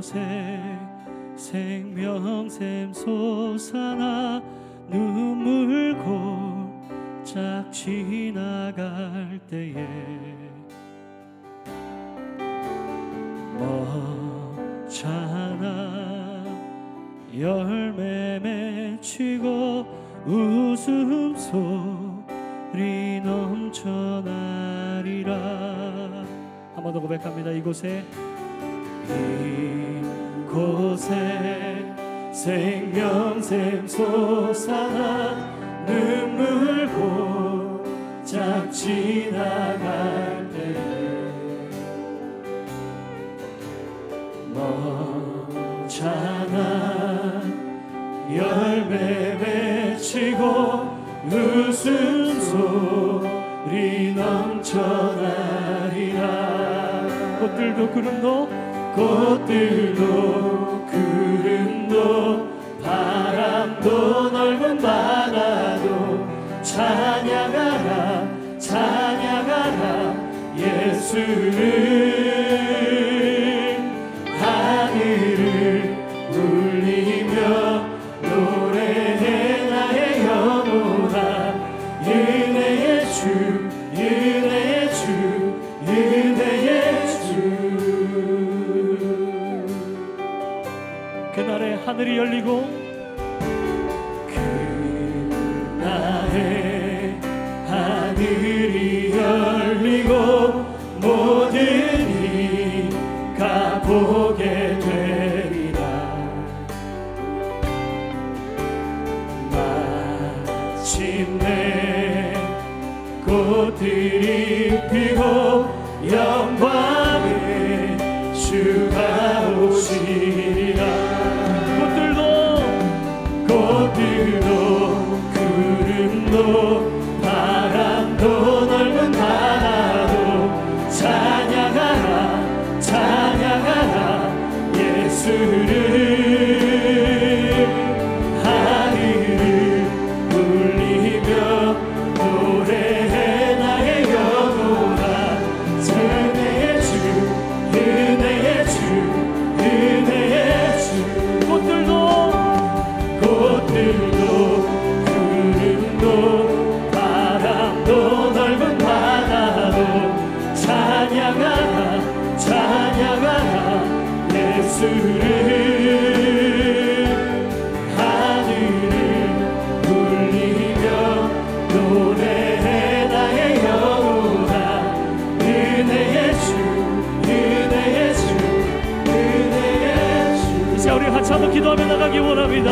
이곳에 생명샘 솟아나 눈물 골짝 지나갈 때에 먹잖아 열매 맺히고 웃음소리 넘쳐나리라. 한 번 더 고백합니다. 이곳에 생명샘 솟아나 눈물 골짝 지나갈 때 먹잖아 열매 맺히고 웃음소리 넘쳐나리라. 꽃들도 구름도 바람도 넓은 바다도 찬양하라 예수를. 하늘을 울리며 노래해 나의 영혼아 은혜의 주 그날에 하늘이 열리고 그날에 하늘이 열리고 모든 이가 보게 되리라. 마침내 꽃들이 피고 영광의 주가 오시리라. 꽃들도 구름도 바람도 넓은 바다도 찬양하라 예수를. 하늘을 울리며 노래해 나의 영혼아 은혜의 주 꽃들도 구름도 바람도 넓은 바다도 찬양하라 예수를. 하늘을 울리며 노래해 나의 영혼아 은혜의 주. 이제 우리 같이 한번 기도하며 나가기 원합니다.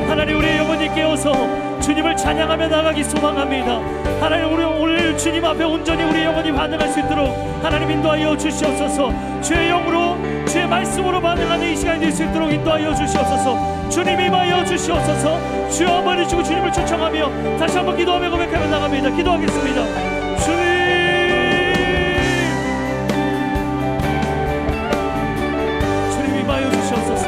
하나님, 우리의 영혼이 깨어서 주님을 찬양하며 나가기 소망합니다. 하나님, 우리 오늘 주님 앞에 온전히 우리 영혼이 반응할 수 있도록 하나님 인도하여 주시옵소서. 주의 영으로 주의 말씀으로 반응하는 이 시간이 될 수 있도록 인도하여 주시옵소서. 주님 임하여 주시옵소서. 주여 한번 해주시고 주님을 초청하며 다시 한번 기도하며 고백하며 나갑니다. 기도하겠습니다. 주님 임하여 주시옵소서.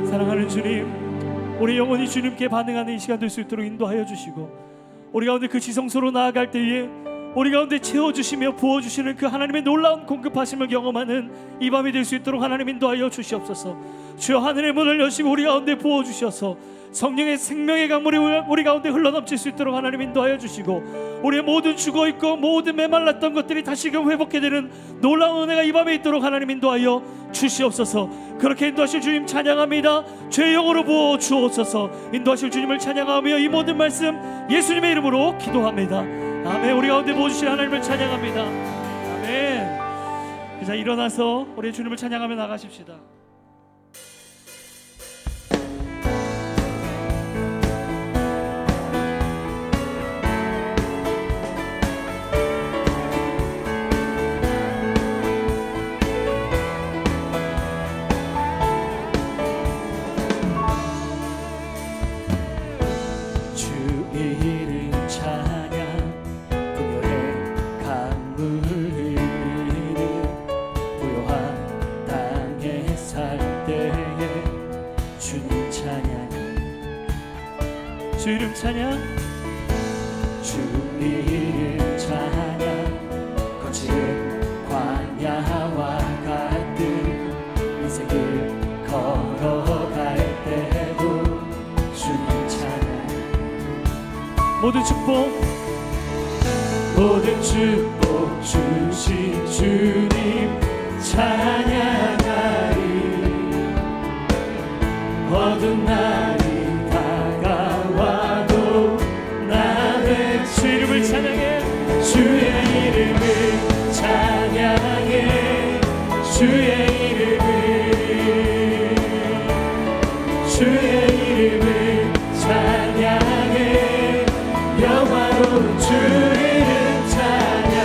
사랑하는 주님, 우리 영혼이 주님께 반응하는 이 시간 될 수 있도록 인도하여 주시고 우리 가운데 그 지성소로 나아갈 때에 우리 가운데 채워주시며 부어주시는 그 하나님의 놀라운 공급하심을 경험하는 이 밤이 될 수 있도록 하나님 인도하여 주시옵소서. 주여 하늘의 문을 여시고 우리 가운데 부어주셔서 성령의 생명의 강물이 우리 가운데 흘러넘칠 수 있도록 하나님 인도하여 주시고, 우리의 모든 죽어있고 모든 메말랐던 것들이 다시금 회복해 되는 놀라운 은혜가 이 밤에 있도록 하나님 인도하여 주시옵소서. 그렇게 인도하실 주님 찬양합니다. 죄의 영으로 부어 주옵소서. 인도하실 주님을 찬양하며 이 모든 말씀 예수님의 이름으로 기도합니다. 아멘. 우리 가운데 부어주신 하나님을 찬양합니다. 아멘. 자, 일어나서 우리 주님을 찬양하며 나가십시다. 주 이름 찬양, 주 이름 찬양. 거칠은 광야와 같은 인생을 걸어갈 때도 주님 찬양. 모든 축복 주신 주님 찬양하리. 어두운 날이 다가와도 나는 주 이름을 찬양해. 주의 이름을 찬양해. 주의 이름을 찬양해. 영화로운 주 이름 찬양.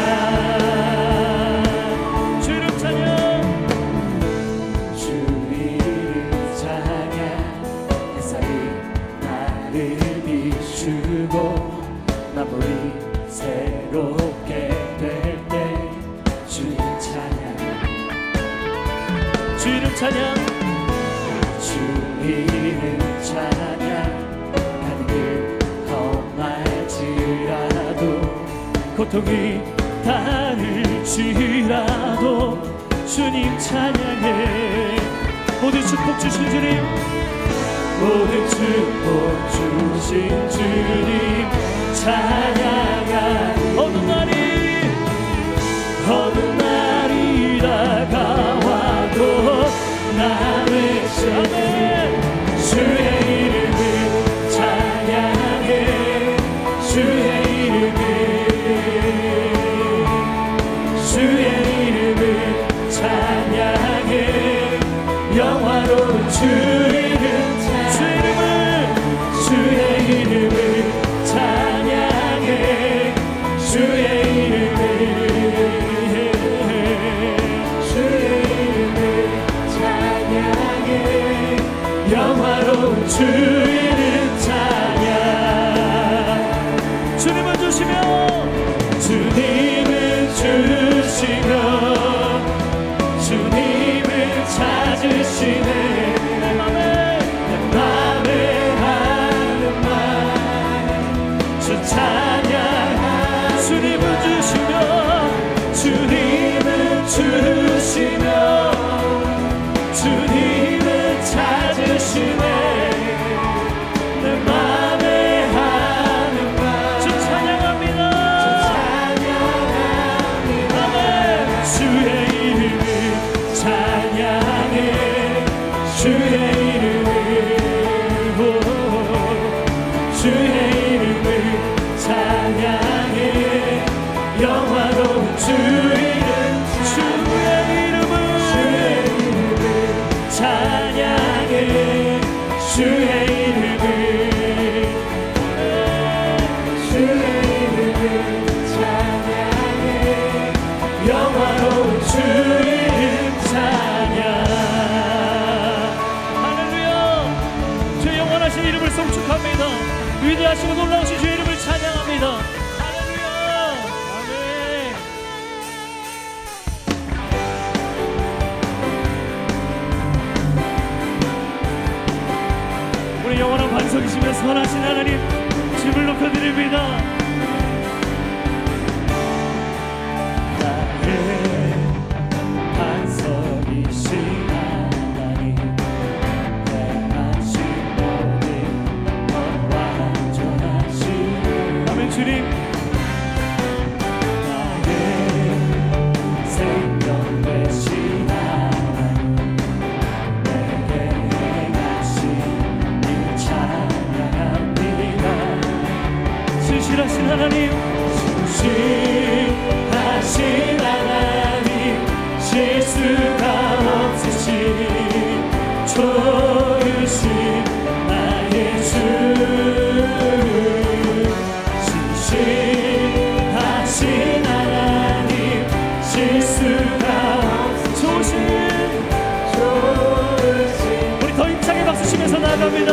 주 이름 찬양. 주 이름 찬양. 햇살이 나를 비추고 만물이 새롭게 될 때 주님 찬양. 주 이름 찬양. 주 이름 찬양. 하늘을 험할지라도 고통이 다를지라도 주님 찬양해. 모든 축복 주신 주님, 모든 축복 주신 주님 찬양하리. 어두운 날이 다가와도 나 외치네. 주의 이름을 찬양해. 주의 이름을 찬양해. 영화로운 주 이름 찬양. 주의 이름을 찬양해. 주의 이름을 찬양해. 영화로운 주 이름 찬양. 주님을 주시며 주님을 주시며 주님을 찾으시네. 내 맘에 하는 말 주 찬양. 주님을 주시며 주님을 주시며 주님을 찾으시네. 내 맘에 하는 말 주 찬양합니다. 주의 이름을 찬양해. 주의 이름을 찬양해. 영화로운 주 이름 주의 이름을 찬양해. 주의 이름을 찬양해. 영화로운 주 이름 찬양. 할렐루야. 주의 영원하신 이름을 송축합니다. 위대하시고 놀라우신 주의 이름을 찬양합니다. 할렐루야. 아멘. 우리 영원한 반석이시며 선하신 하나님, 집을 높여드립니다. 하나님, 신실하신 하나님, 실수가 없으신 좋으신 나의 주, 신실하신 하나님, 실수가 좋으신 우리 더 힘차게 박수 치면서 나아갑니다.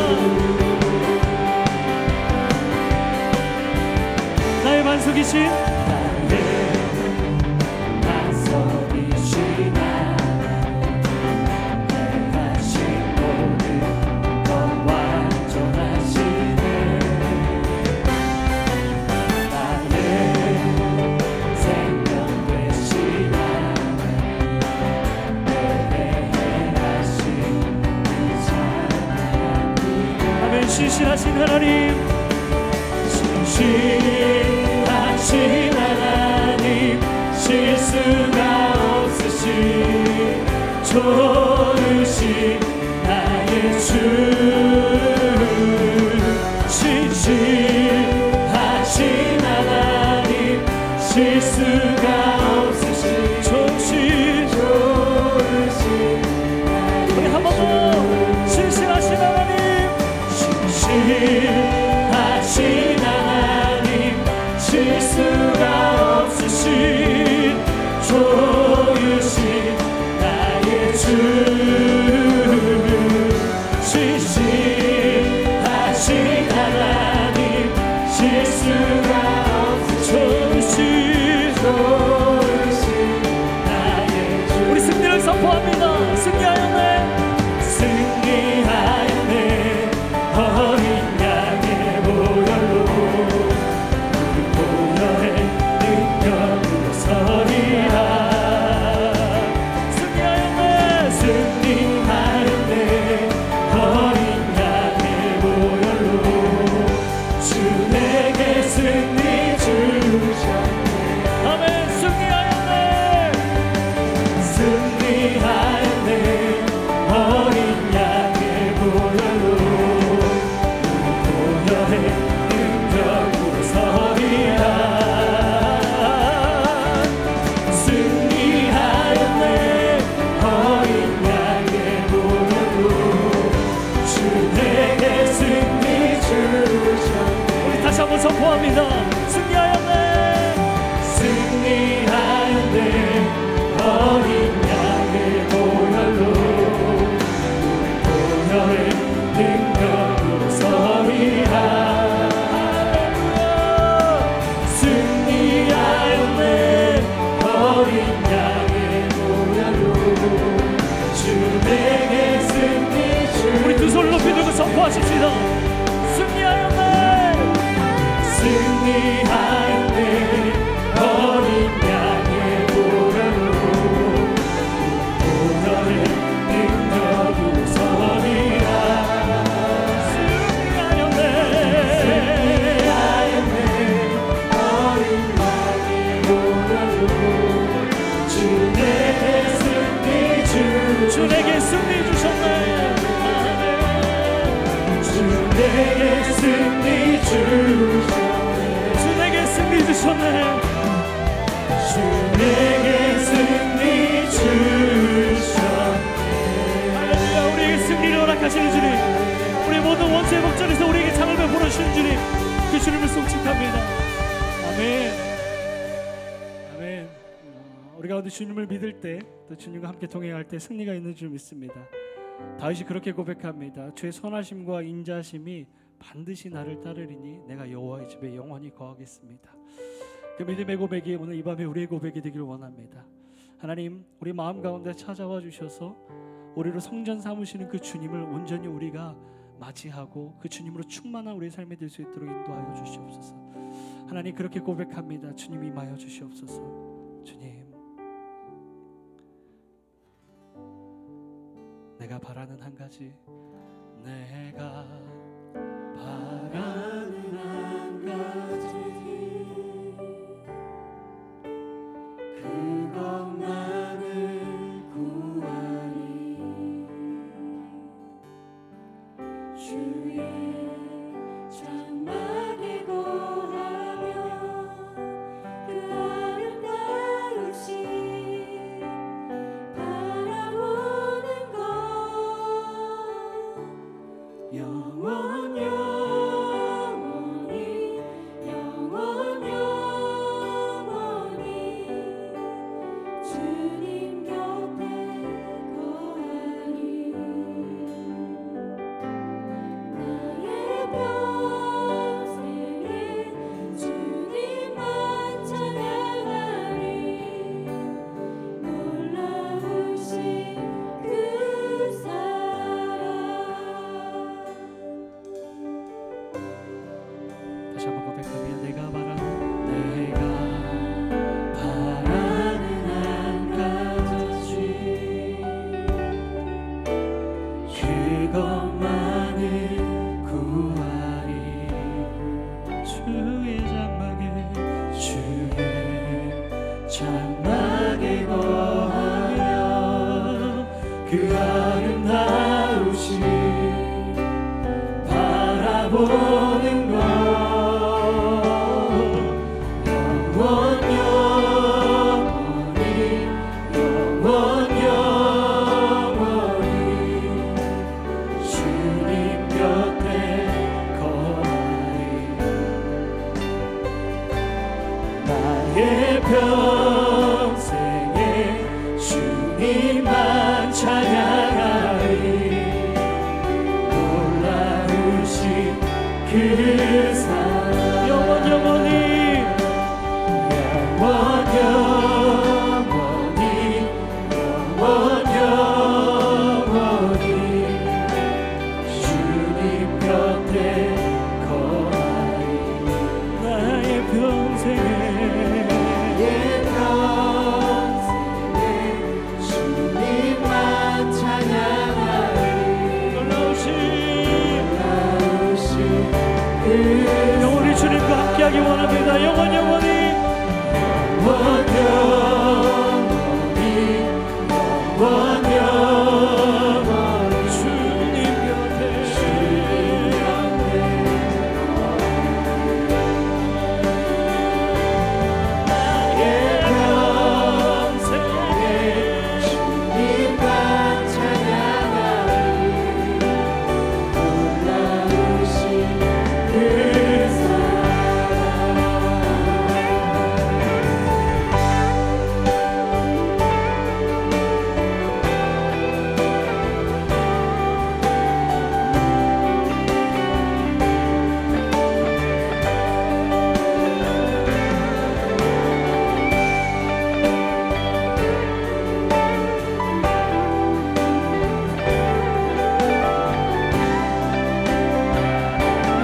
나의 반석이신 신실하신 하나님, 신실하신 하나님, 실수가 없으신 좋으신 나의 주, 신실하신 하나님, 실수가 없으신 좋으신 우리 한 번 더 신실하신 하나님, 신실하신 하나님, 실수가 없으신 좋으신 나의 주, 신실하신 하나님, 실수가 없으신 좋으신 나의 주. 우리 승리를 선포합니다. 승리하였네, 승리하였네, 어린 양의 보혈로 우리 보혈의 능력으로 서리라. 승리하였네, 승리하였네, 어린 양의 보혈로 주 내게 승리 주셨네. 아멘. 승리하였네, 승리하였네, 어린 양의 보혈로 우리 보혈의 능력으로 서리라. 승리하였네, 어린 양의 보혈로 주 내게 승리 주셨네. 우리 다시 한번 선포합니다. 승리하였네, 승리하였네, 어린 양의 보혈로 우리 보혈의 능력으로 서리라. 승리하였네, 어린 양의 보혈로 주 내게 승리 우리 두 손을 높이 들고 선포하십시다. 승리하였네, 승리하였네, 어린 양의 보혈로 보혈의 능력으로 서리라. 승리하였네, 승리하였네, 어린 양의 보혈로 주 내게 승리 주 내게 승리 주셨네, 주 내게 승리 주셨네. 주 내게 승리 주셨네. 주 내게 승리 주셨네. 할렐루야. 우리에게 승리를 허락하시는 주님, 우리 모든 원수의 복전에서 우리에게 상을 베풀어 주시는 주님, 그 주님을 송축합니다. 아멘, 아멘. 우리 가운데 주님을 믿을 때, 또 주님과 함께 동행할 때 승리가 있는 줄 믿습니다. 다윗이 그렇게 고백합니다. 주의 선하심과 인자심이 반드시 나를 따르리니 내가 여호와의 집에 영원히 거하겠습니다. 그 믿음의 고백이 오늘 이 밤에 우리의 고백이 되기를 원합니다. 하나님, 우리 마음 가운데 찾아와 주셔서 우리로 성전 삼으시는 그 주님을 온전히 우리가 맞이하고 그 주님으로 충만한 우리의 삶이 될 수 있도록 인도하여 주시옵소서. 하나님, 그렇게 고백합니다. 주님 임하여 주시옵소서. 주님, 내가 바라는 한 가지, 내가 바라는 한 가지, 그것만을 구하리. 주의 장막에 거하며 고백하며 내가 바라는 한 가지 그것만을 구하리 주의 장막에 거하며 그 아름다우신 바라보는 것 영원히 주님 곁에 거하리 나의 평생에 주님만 찬양하리 놀라우신 그 사랑 영원히 주님 곁에 거하리 나의 평생에 주님만 찬양하리 놀라우신 그 영원히 주님과 함께하기 원합니다. 영원히 주님 곁에 나의 평생에 주님만 찬양하리 놀라우신 그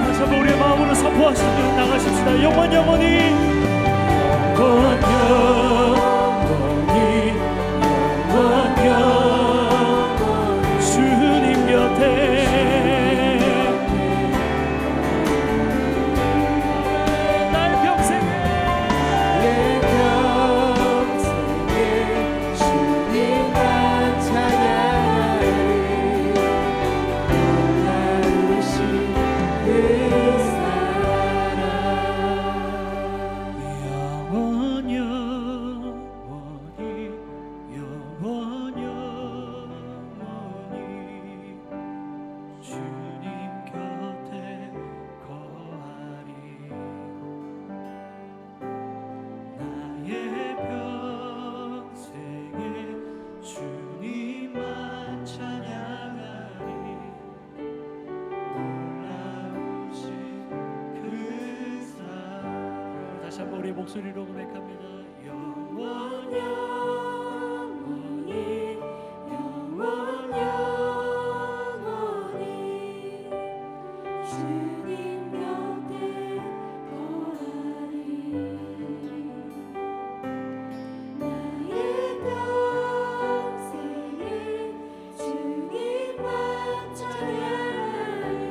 다시 한번 우리의 마음으로 선포하시고 나가십시다. 영원히 주님 곁에 나의 평생에 주님만 찬양하리 놀라우신 그 사랑 다시 한번 우리 목소리로 고백합니다. 영원히 주님 곁에 거하리 나의 평생에 주님만 찬양하리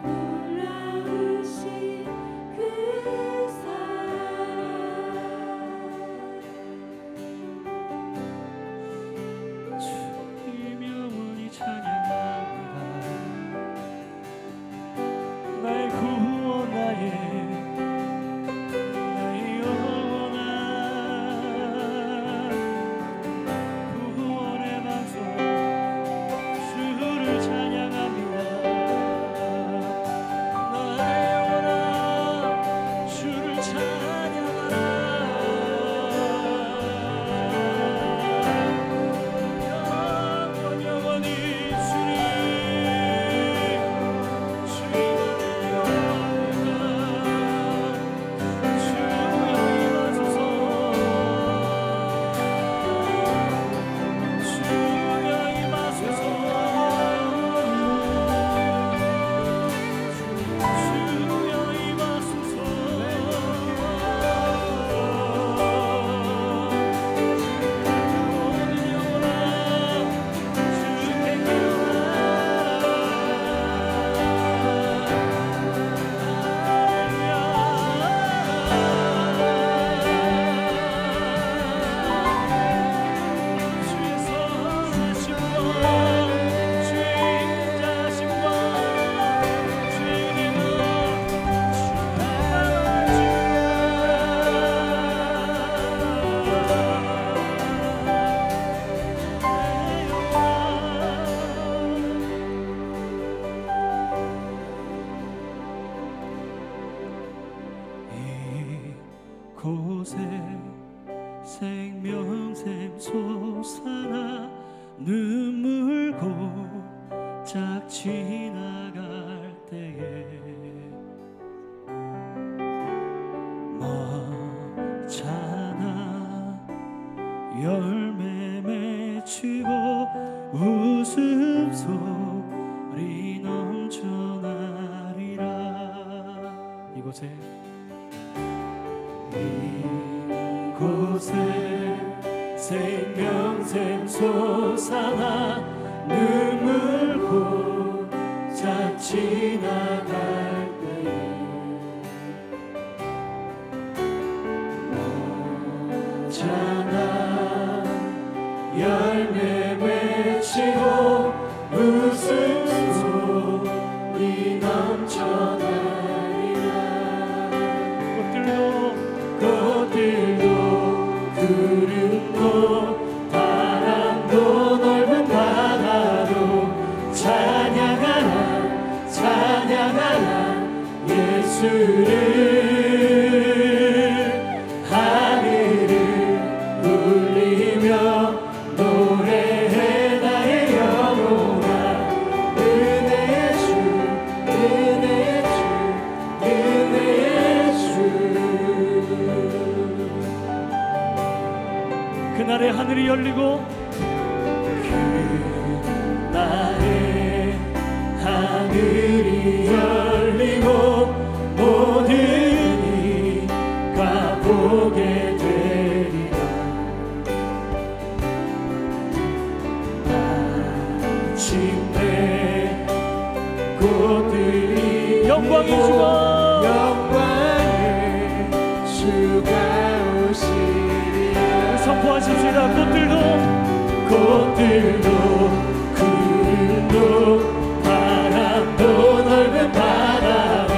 놀라우신 그 사랑 이곳에 생명샘 솟아나 눈물 고작 지나갈 때에 맞잖아 열매 맺히고 웃음소리 넘쳐나리라. 이곳에 생명샘 솟아나 눈물 고작 지나갈 때에 맞잖아 열매 맺히고 웃음소리 넘쳐나리라. 꽃들도 구름도 바람도 넓은 바다도 찬양하라 찬양하라 예수를. 하늘을 울리며 노래해 나의 영혼아. 은혜의 주 은혜의 주 은혜의 주. 그날의 하늘이 열리고 그날의 하늘이 열리고 모든 이가 보게 되리라. 마침내 꽃들이 영광의 주가 오시리라. 선포하십시다. 꽃들도 구름도 바람도 넓은 바다도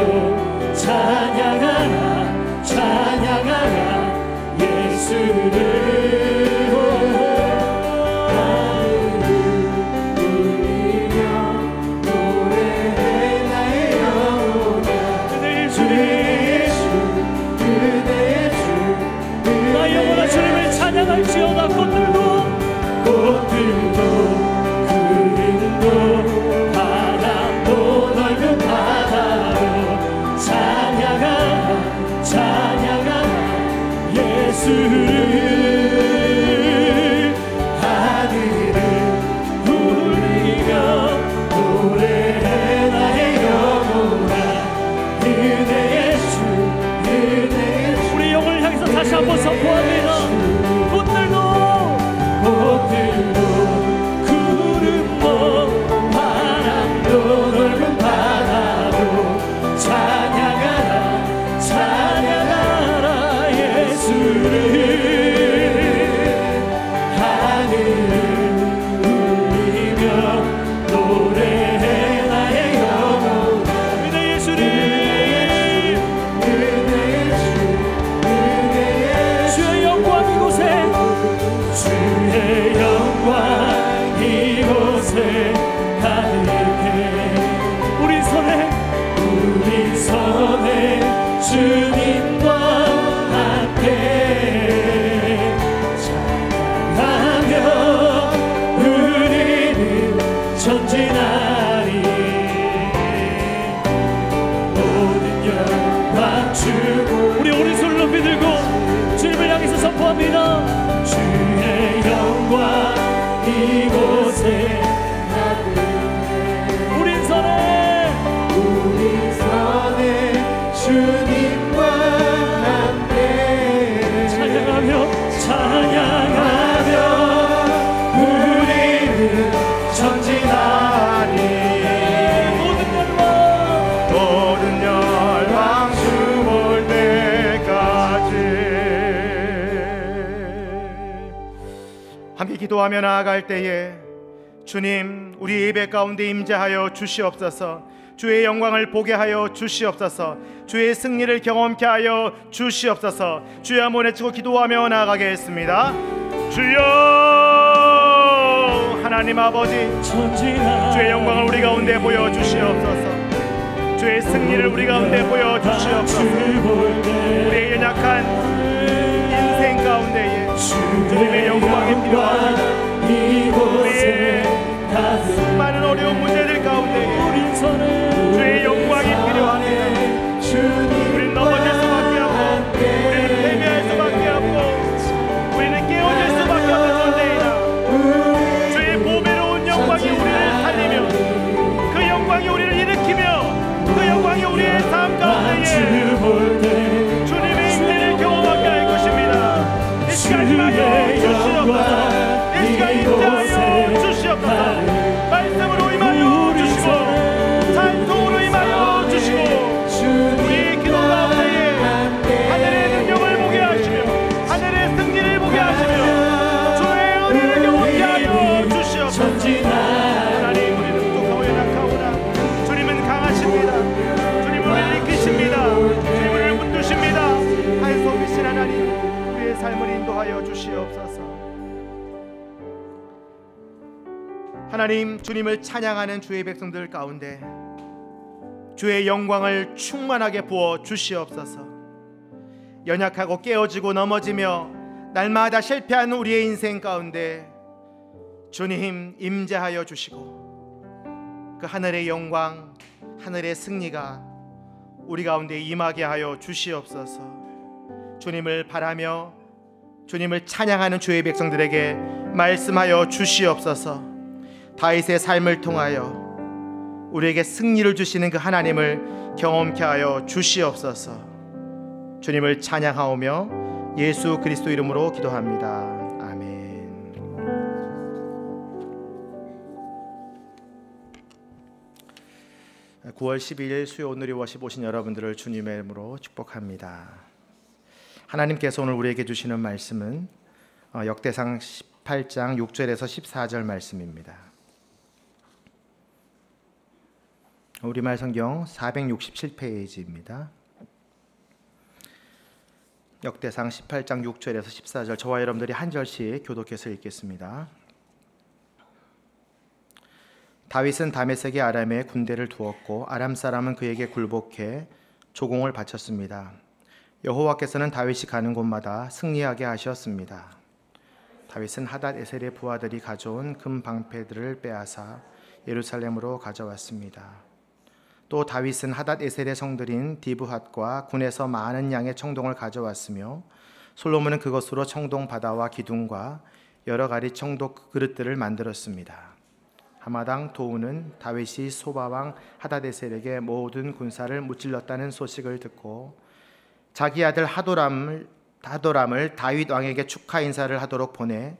찬양하라 찬양하라 예수를. 하늘을 울리며 노래해 나의 영혼아. 은혜의 주 은혜의 주 나 영혼아 주님을 찬양할지어다. 꽃들도 구름도 바람도 넓은 바다도 찬양하라 찬양하라 예수를. 하늘을 울리며 노래해 나의 영혼아. 은혜의 주 은혜의 주. 우리 영을 향해서 다시 한번 선포합니다. 꽃들도 구름도 바람도 넓은 바다도 찬양하라 찬양하라 예수를. 하늘을 울리며 노래해 나의 영혼아. 은혜의 주님 은혜의 주 은혜의 주의 영광 이곳에 주의 영광 이곳에 가득해. 우리 손에 주님과 함께 찬양하며 우리는 전진하리. 모든 영광 주고 우리 오른손을 높이 들고 주님을 향해서 선포합니다. 주의 영광 이곳에 우리 손에 주님과 함께 찬양하며 우리는 전진하리. 모든 열방 주 볼 때까지. 함께 기도하며 나아갈 때에 주님 우리 예배 가운데 임재하여 주시옵소서. 주의 영광을 보게 하여 주시옵소서. 주의 승리를 경험케 하여 주시옵소서. 주여 한번 외치고 기도하며 나아가겠습니다. 주여 하나님 아버지 주의 영광을 우리 가운데 보여주시옵소서. 주의 승리를 우리 가운데 보여주시옵소서. 우리의 연약한 가운데에 주님의 영광이 필요합니다. 우리의 많은 어려운 문제들 가운데에 주의 영광이 필요합니다. 우리는 넘어질 수밖에 없고, 우리는 패배할 수밖에 없고, 우리는 깨어질 수밖에 없는 존재이다. 주의 보배로운 영광이 우리를 살리며, 그 영광이 우리를 일으키며, 그 영광이 우리의 삶 가운데에 주님의 임재를 경험하게 할 것입니다. 이 시간 임하여 주시옵소서. 이 시간 임재하여 주시옵소서. 말씀으로 임하여 주시고, 찬송으로 임하여 주시고, 우리의 기도 가운데에 하늘의 능력을 보게 하시며, 하늘의 승리를 보게 하시며, 주의 은혜를 경험하게 하여 주시옵소서. 하나님, 우리는 부족하고 연약하오나 주님은 강하십니다. 주님은 우리를 이끄십니다. 주님은 우리를 붙드십니다. 한 손이신 하나님, 우리의 삶을 인도하여 주시옵소서. 하나님, 주님을 찬양하는 주의 백성들 가운데 주의 영광을 충만하게 부어 주시옵소서. 연약하고 깨어지고 넘어지며 날마다 실패하는 우리의 인생 가운데 주님 임재하여 주시고, 그 하늘의 영광, 하늘의 승리가 우리 가운데 임하게 하여 주시옵소서. 주님을 바라며 주님을 찬양하는 주의 백성들에게 말씀하여 주시옵소서. 다윗의 삶을 통하여 우리에게 승리를 주시는 그 하나님을 경험케 하여 주시옵소서. 주님을 찬양하오며 예수 그리스도 이름으로 기도합니다. 아멘. 9월 12일 수요 오늘이 워십 오신 여러분들을 주님의 이름으로 축복합니다. 하나님께서 오늘 우리에게 주시는 말씀은 역대상 18장 6절에서 14절 말씀입니다. 우리말 성경 467페이지입니다. 역대상 18장 6절에서 14절, 저와 여러분들이 한 절씩 교독해서 읽겠습니다. 다윗은 다메섹의 아람에 군대를 두었고 아람 사람은 그에게 굴복해 조공을 바쳤습니다. 여호와께서는 다윗이 가는 곳마다 승리하게 하셨습니다. 다윗은 하닷에셀의 부하들이 가져온 금 방패들을 빼앗아 예루살렘으로 가져왔습니다. 또 다윗은 하닷에셀의 성들인 디브핫과 군에서 많은 양의 청동을 가져왔으며 솔로몬은 그것으로 청동 바다와 기둥과 여러 가지 청동 그릇들을 만들었습니다. 하마당 도우는 다윗이 소바왕 하닷에셀에게 모든 군사를 무찔렀다는 소식을 듣고 자기 아들 하도람을 다윗 왕에게 축하 인사를 하도록 보내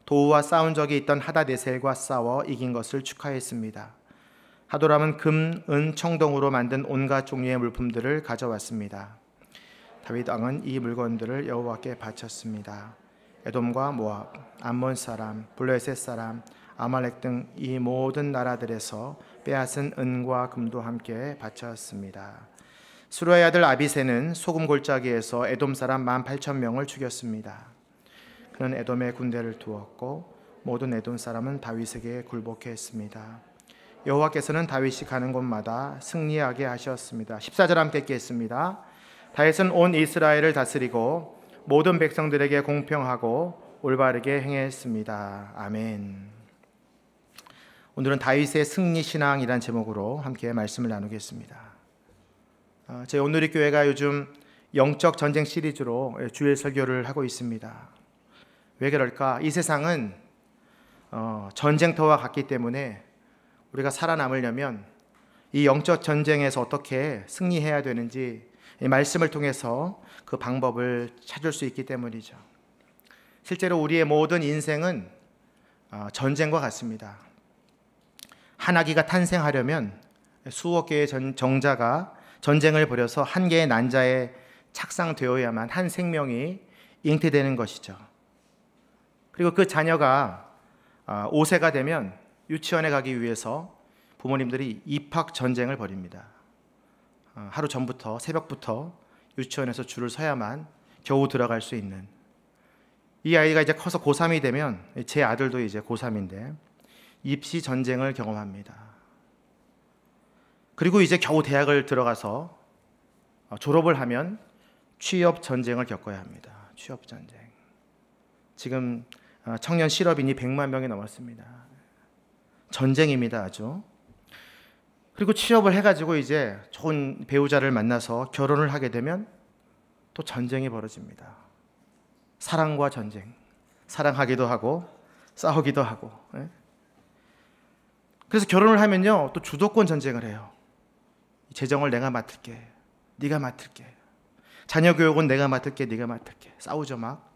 도우와 싸운 적이 있던 하닷에셀과 싸워 이긴 것을 축하했습니다. 하도람은 금, 은, 청동으로 만든 온갖 종류의 물품들을 가져왔습니다. 다윗 왕은 이 물건들을 여호와께 바쳤습니다. 에돔과 모압, 암몬 사람, 블레셋 사람, 아말렉 등 이 모든 나라들에서 빼앗은 은과 금도 함께 바쳤습니다. 수르의 아들 아비새는 소금 골짜기에서 에돔 사람 18,000명을 죽였습니다. 그는 에돔에 군대를 두었고 모든 에돔 사람은 다윗에게 굴복했습니다. 여호와께서는 다윗이 가는 곳마다 승리하게 하셨습니다. 14절 함께 읽겠습니다. 다윗은 온 이스라엘을 다스리고 모든 백성들에게 공평하고 올바르게 행했습니다. 아멘. 오늘은 다윗의 승리신앙이라는 제목으로 함께 말씀을 나누겠습니다. 저희 온누리 교회가 요즘 영적 전쟁 시리즈로 주일 설교를 하고 있습니다. 왜 그럴까? 이 세상은 전쟁터와 같기 때문에 우리가 살아남으려면 이 영적 전쟁에서 어떻게 승리해야 되는지 이 말씀을 통해서 그 방법을 찾을 수 있기 때문이죠. 실제로 우리의 모든 인생은 전쟁과 같습니다. 한 아기가 탄생하려면 수억 개의 정자가 전쟁을 벌여서 한 개의 난자에 착상되어야만 한 생명이 잉태되는 것이죠. 그리고 그 자녀가 5세가 되면 유치원에 가기 위해서 부모님들이 입학 전쟁을 벌입니다. 하루 전부터 새벽부터 유치원에서 줄을 서야만 겨우 들어갈 수 있는, 이 아이가 이제 커서 고3이 되면, 제 아들도 이제 고3인데 입시 전쟁을 경험합니다. 그리고 이제 겨우 대학을 들어가서 졸업을 하면 취업 전쟁을 겪어야 합니다. 취업 전쟁. 지금 청년 실업인이 100만 명이 넘었습니다. 전쟁입니다, 아주. 그리고 취업을 해가지고 이제 좋은 배우자를 만나서 결혼을 하게 되면 또 전쟁이 벌어집니다. 사랑과 전쟁. 사랑하기도 하고 싸우기도 하고. 그래서 결혼을 하면요, 또 주도권 전쟁을 해요. 재정을 내가 맡을게, 네가 맡을게. 자녀 교육은 내가 맡을게, 네가 맡을게. 싸우죠 막.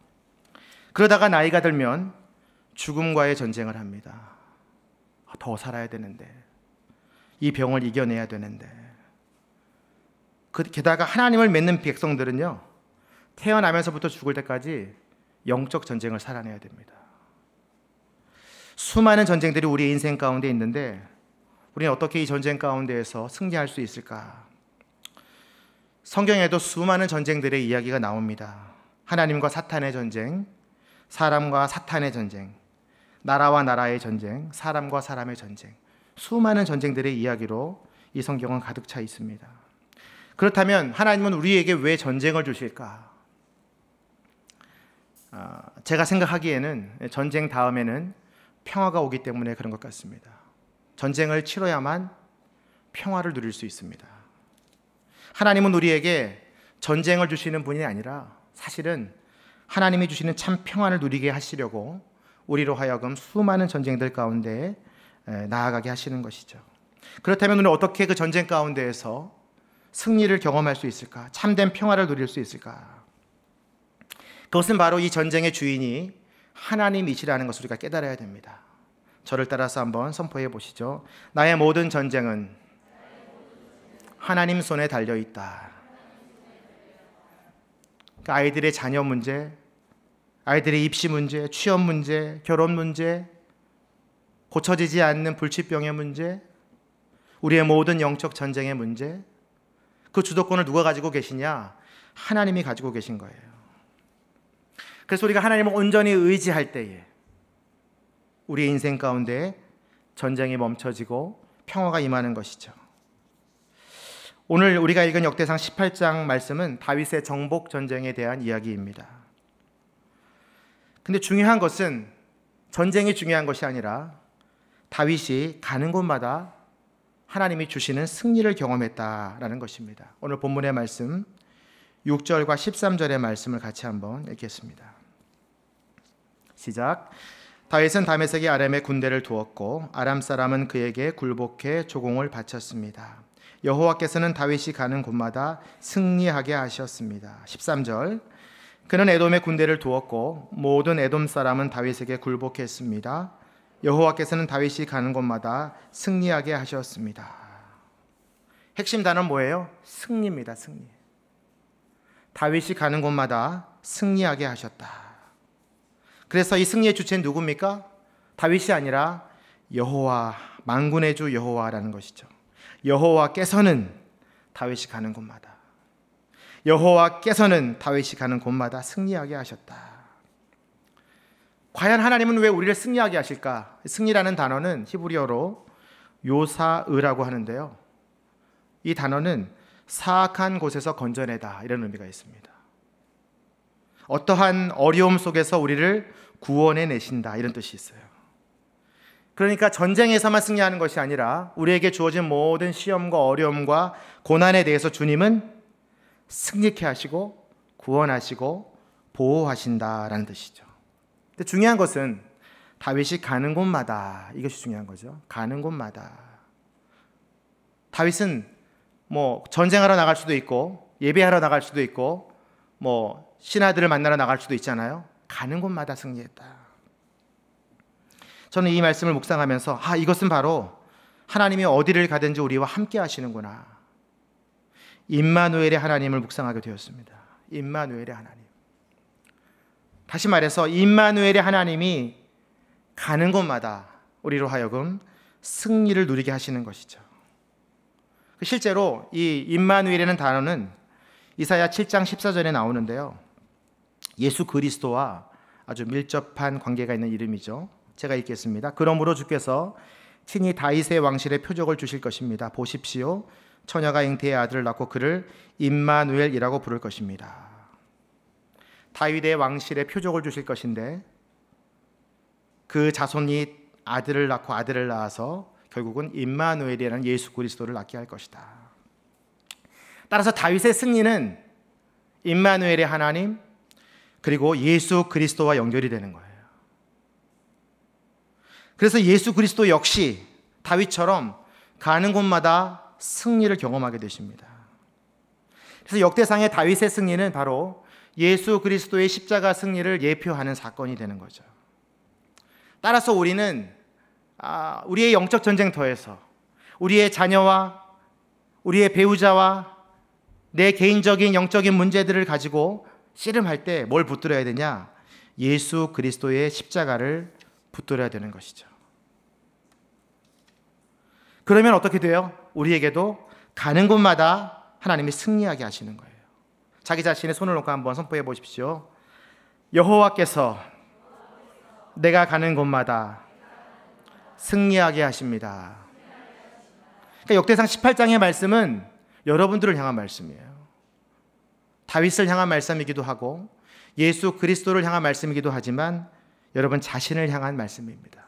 그러다가 나이가 들면 죽음과의 전쟁을 합니다. 더 살아야 되는데, 이 병을 이겨내야 되는데. 게다가 하나님을 믿는 백성들은요, 태어나면서부터 죽을 때까지 영적 전쟁을 살아내야 됩니다. 수많은 전쟁들이 우리 인생 가운데 있는데 우리는 어떻게 이 전쟁 가운데에서 승리할 수 있을까? 성경에도 수많은 전쟁들의 이야기가 나옵니다. 하나님과 사탄의 전쟁, 사람과 사탄의 전쟁, 나라와 나라의 전쟁, 사람과 사람의 전쟁. 수많은 전쟁들의 이야기로 이 성경은 가득 차 있습니다. 그렇다면 하나님은 우리에게 왜 전쟁을 주실까? 제가 생각하기에는 전쟁 다음에는 평화가 오기 때문에 그런 것 같습니다. 전쟁을 치러야만 평화를 누릴 수 있습니다. 하나님은 우리에게 전쟁을 주시는 분이 아니라 사실은 하나님이 주시는 참 평안을 누리게 하시려고 우리로 하여금 수많은 전쟁들 가운데 나아가게 하시는 것이죠. 그렇다면 우리는 어떻게 그 전쟁 가운데에서 승리를 경험할 수 있을까? 참된 평화를 누릴 수 있을까? 그것은 바로 이 전쟁의 주인이 하나님이시라는 것을 우리가 깨달아야 됩니다. 저를 따라서 한번 선포해 보시죠. 나의 모든 전쟁은 하나님 손에 달려있다. 그러니까 아이들의 자녀 문제, 아이들의 입시 문제, 취업 문제, 결혼 문제, 고쳐지지 않는 불치병의 문제, 우리의 모든 영적 전쟁의 문제, 그 주도권을 누가 가지고 계시냐? 하나님이 가지고 계신 거예요. 그래서 우리가 하나님을 온전히 의지할 때에 우리의 인생 가운데 전쟁이 멈춰지고 평화가 임하는 것이죠. 오늘 우리가 읽은 역대상 18장 말씀은 다윗의 정복 전쟁에 대한 이야기입니다. 근데 중요한 것은 전쟁이 중요한 것이 아니라 다윗이 가는 곳마다 하나님이 주시는 승리를 경험했다라는 것입니다. 오늘 본문의 말씀 6절과 13절의 말씀을 같이 한번 읽겠습니다. 시작. 다윗은 다메섹에 아람의 군대를 두었고 아람 사람은 그에게 굴복해 조공을 바쳤습니다. 여호와께서는 다윗이 가는 곳마다 승리하게 하셨습니다. 13절. 그는 에돔의 군대를 두었고 모든 에돔 사람은 다윗에게 굴복했습니다. 여호와께서는 다윗이 가는 곳마다 승리하게 하셨습니다. 핵심 단어는 뭐예요? 승리입니다. 승리. 다윗이 가는 곳마다 승리하게 하셨다. 그래서 이 승리의 주체는 누굽니까? 다윗이 아니라 여호와, 만군의 주 여호와라는 것이죠. 여호와께서는 다윗이 가는 곳마다, 여호와께서는 다윗이 가는 곳마다 승리하게 하셨다. 과연 하나님은 왜 우리를 승리하게 하실까? 승리라는 단어는 히브리어로 요사으라고 하는데요, 이 단어는 사악한 곳에서 건져내다 이런 의미가 있습니다. 어떠한 어려움 속에서 우리를 구원해 내신다 이런 뜻이 있어요. 그러니까 전쟁에서만 승리하는 것이 아니라 우리에게 주어진 모든 시험과 어려움과 고난에 대해서 주님은 승리케 하시고 구원하시고 보호하신다라는 뜻이죠. 근데 중요한 것은 다윗이 가는 곳마다, 이것이 중요한 거죠. 가는 곳마다. 다윗은 뭐 전쟁하러 나갈 수도 있고 예배하러 나갈 수도 있고 뭐 신하들을 만나러 나갈 수도 있잖아요. 가는 곳마다 승리했다. 저는 이 말씀을 묵상하면서 이것은 바로 하나님이 어디를 가든지 우리와 함께 하시는구나, 임마누엘의 하나님을 묵상하게 되었습니다. 임마누엘의 하나님. 다시 말해서 임마누엘의 하나님이 가는 곳마다 우리로 하여금 승리를 누리게 하시는 것이죠. 실제로 이 임마누엘이라는 단어는 이사야 7장 14절에 나오는데요, 예수 그리스도와 아주 밀접한 관계가 있는 이름이죠. 제가 읽겠습니다. 그러므로 주께서 친히 다윗의 왕실의 표적을 주실 것입니다. 보십시오, 처녀가 잉태의 아들을 낳고 그를 임마누엘이라고 부를 것입니다. 다윗의 왕실의 표적을 주실 것인데 그 자손이 아들을 낳고 아들을 낳아서 결국은 임마누엘이라는 예수 그리스도를 낳게 할 것이다. 따라서 다윗의 승리는 임마누엘의 하나님 그리고 예수 그리스도와 연결이 되는 거예요. 그래서 예수 그리스도 역시 다윗처럼 가는 곳마다 승리를 경험하게 되십니다. 그래서 역대상의 다윗의 승리는 바로 예수 그리스도의 십자가 승리를 예표하는 사건이 되는 거죠. 따라서 우리는 우리의 영적 전쟁터에서 우리의 자녀와 우리의 배우자와 내 개인적인 영적인 문제들을 가지고 씨름할 때 뭘 붙들어야 되냐? 예수 그리스도의 십자가를 붙들어야 되는 것이죠. 그러면 어떻게 돼요? 우리에게도 가는 곳마다 하나님이 승리하게 하시는 거예요. 자기 자신의 손을 놓고 한번 선포해 보십시오. 여호와께서 내가 가는 곳마다 승리하게 하십니다. 그러니까 역대상 18장의 말씀은 여러분들을 향한 말씀이에요. 다윗을 향한 말씀이기도 하고 예수 그리스도를 향한 말씀이기도 하지만 여러분 자신을 향한 말씀입니다.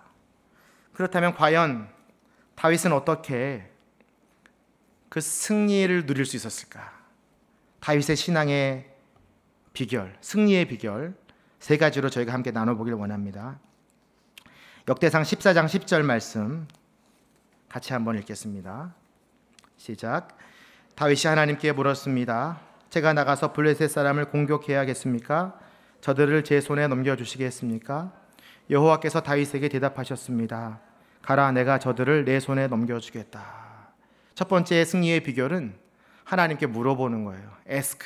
그렇다면 과연 다윗은 어떻게 그 승리를 누릴 수 있었을까? 다윗의 신앙의 비결, 승리의 비결 세 가지로 저희가 함께 나눠보기를 원합니다. 역대상 14장 10절 말씀 같이 한번 읽겠습니다. 시작. 다윗이 하나님께 물었습니다. 제가 나가서 블레셋 사람을 공격해야겠습니까? 저들을 제 손에 넘겨주시겠습니까? 여호와께서 다윗에게 대답하셨습니다. 가라, 내가 저들을 내 손에 넘겨주겠다. 첫 번째 승리의 비결은 하나님께 물어보는 거예요. ask.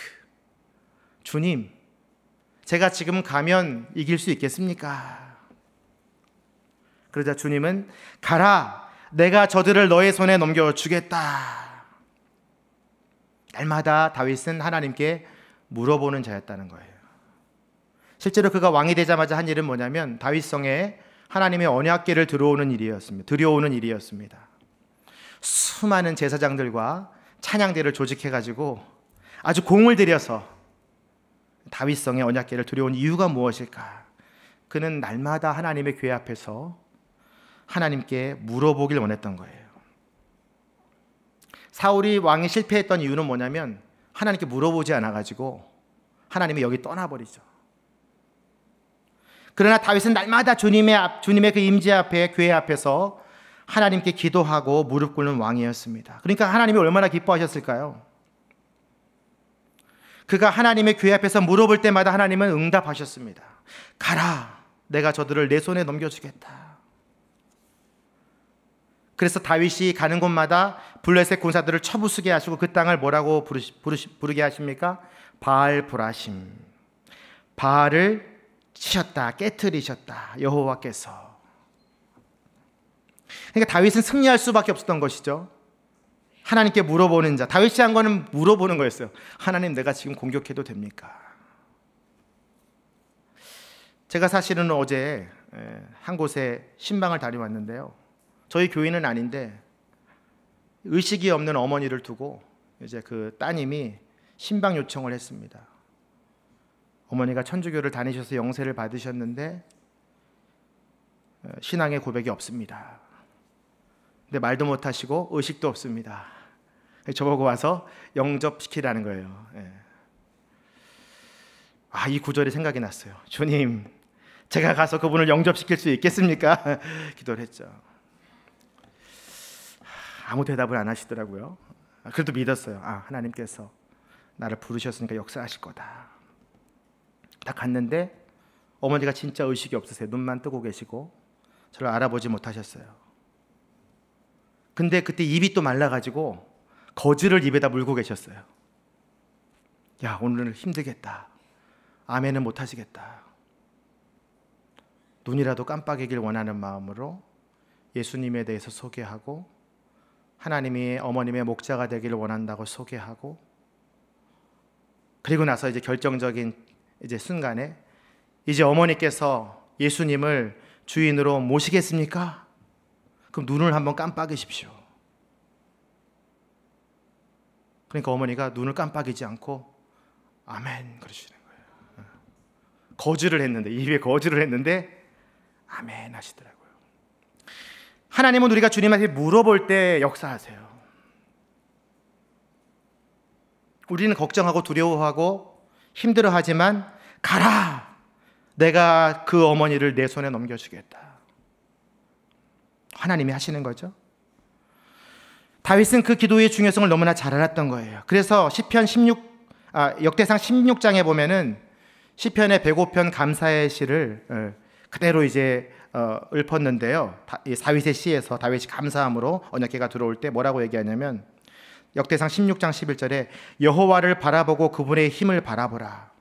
주님, 제가 지금 가면 이길 수 있겠습니까? 그러자 주님은 가라, 내가 저들을 너의 손에 넘겨주겠다. 날마다 다윗은 하나님께 물어보는 자였다는 거예요. 실제로 그가 왕이 되자마자 한 일은 뭐냐면 다윗성에 하나님의 언약궤를 들여오는 일이었습니다. 수많은 제사장들과 찬양대를 조직해가지고 아주 공을 들여서 다윗성에 언약궤를 들여온 이유가 무엇일까? 그는 날마다 하나님의 궤 앞에서 하나님께 물어보길 원했던 거예요. 사울이 왕이 실패했던 이유는 뭐냐면 하나님께 물어보지 않아가지고 하나님이 여기 떠나버리죠. 그러나 다윗은 날마다 주님의 그 임재 앞에 궤 앞에서 하나님께 기도하고 무릎 꿇는 왕이었습니다. 그러니까 하나님이 얼마나 기뻐하셨을까요? 그가 하나님의 궤 앞에서 물어볼 때마다 하나님은 응답하셨습니다. 가라, 내가 저들을 내 손에 넘겨주겠다. 그래서 다윗이 가는 곳마다 블레셋 군사들을 쳐부수게 하시고 그 땅을 뭐라고 부르게 하십니까? 바알 보라심. 바알을 치셨다, 깨트리셨다, 여호와께서. 그러니까 다윗은 승리할 수밖에 없었던 것이죠. 하나님께 물어보는 자. 다윗이 한 거는 물어보는 거였어요. 하나님, 내가 지금 공격해도 됩니까? 제가 사실은 어제 한 곳에 신방을 다녀왔는데요. 저희 교인은 아닌데 의식이 없는 어머니를 두고 이제 그 따님이 신방 요청을 했습니다. 어머니가 천주교를 다니셔서 영세를 받으셨는데 신앙의 고백이 없습니다. 근데 말도 못하시고 의식도 없습니다. 저보고 와서 영접시키라는 거예요. 이 구절이 생각이 났어요. 주님, 제가 가서 그분을 영접시킬 수 있겠습니까? 기도를 했죠. 아무 대답을 안 하시더라고요. 그래도 믿었어요. 하나님께서 나를 부르셨으니까 역사하실 거다. 딱 갔는데 어머니가 진짜 의식이 없으세요. 눈만 뜨고 계시고 저를 알아보지 못하셨어요. 근데 그때 입이 또 말라가지고 거즈를 입에다 물고 계셨어요. 야, 오늘 힘들겠다. 아멘은 못하시겠다. 눈이라도 깜빡이길 원하는 마음으로 예수님에 대해서 소개하고 하나님이 어머님의 목자가 되기를 원한다고 소개하고, 그리고 나서 이제 결정적인 순간에 이제 어머니께서 예수님을 주인으로 모시겠습니까? 그럼 눈을 한번 깜빡이십시오. 그러니까 어머니가 눈을 깜빡이지 않고 아멘 그러시는 거예요. 거즈를 했는데, 입에 거즈를 했는데 아멘 하시더라고요. 하나님은 우리가 주님한테 물어볼 때 역사하세요. 우리는 걱정하고 두려워하고 힘들어하지만 가라! 내가 그 어머니를 내 손에 넘겨주겠다. 하나님이 하시는 거죠. 다윗은 그 기도의 중요성을 너무나 잘 알았던 거예요. 그래서 역대상 16장에 보면은 시편의 105편 감사의 시를 그대로 이제 읊었는데요. 이 다윗의 시에서 다윗이 감사함으로 언약궤가 들어올 때 뭐라고 얘기하냐면 역대상 16장 11절에 여호와를 바라보고 그분의 힘을 바라보라.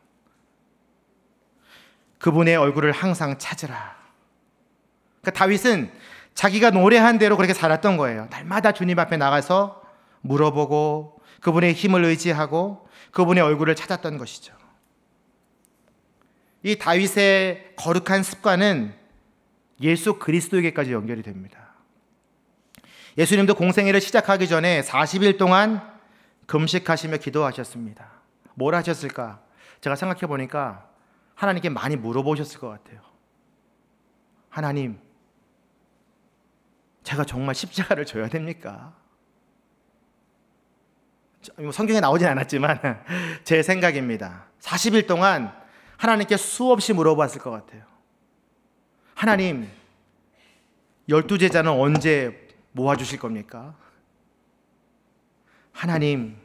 그분의 얼굴을 항상 찾으라. 그러니까 다윗은 자기가 노래한 대로 그렇게 살았던 거예요. 날마다 주님 앞에 나가서 물어보고 그분의 힘을 의지하고 그분의 얼굴을 찾았던 것이죠. 이 다윗의 거룩한 습관은 예수 그리스도에게까지 연결이 됩니다. 예수님도 공생애를 시작하기 전에 40일 동안 금식하시며 기도하셨습니다. 뭘 하셨을까? 제가 생각해 보니까 하나님께 많이 물어보셨을 것 같아요. 하나님, 제가 정말 십자가를 져야 됩니까? 성경에 나오진 않았지만 제 생각입니다. 40일 동안 하나님께 수없이 물어봤을 것 같아요. 하나님, 12제자는 언제 모아주실 겁니까? 하나님,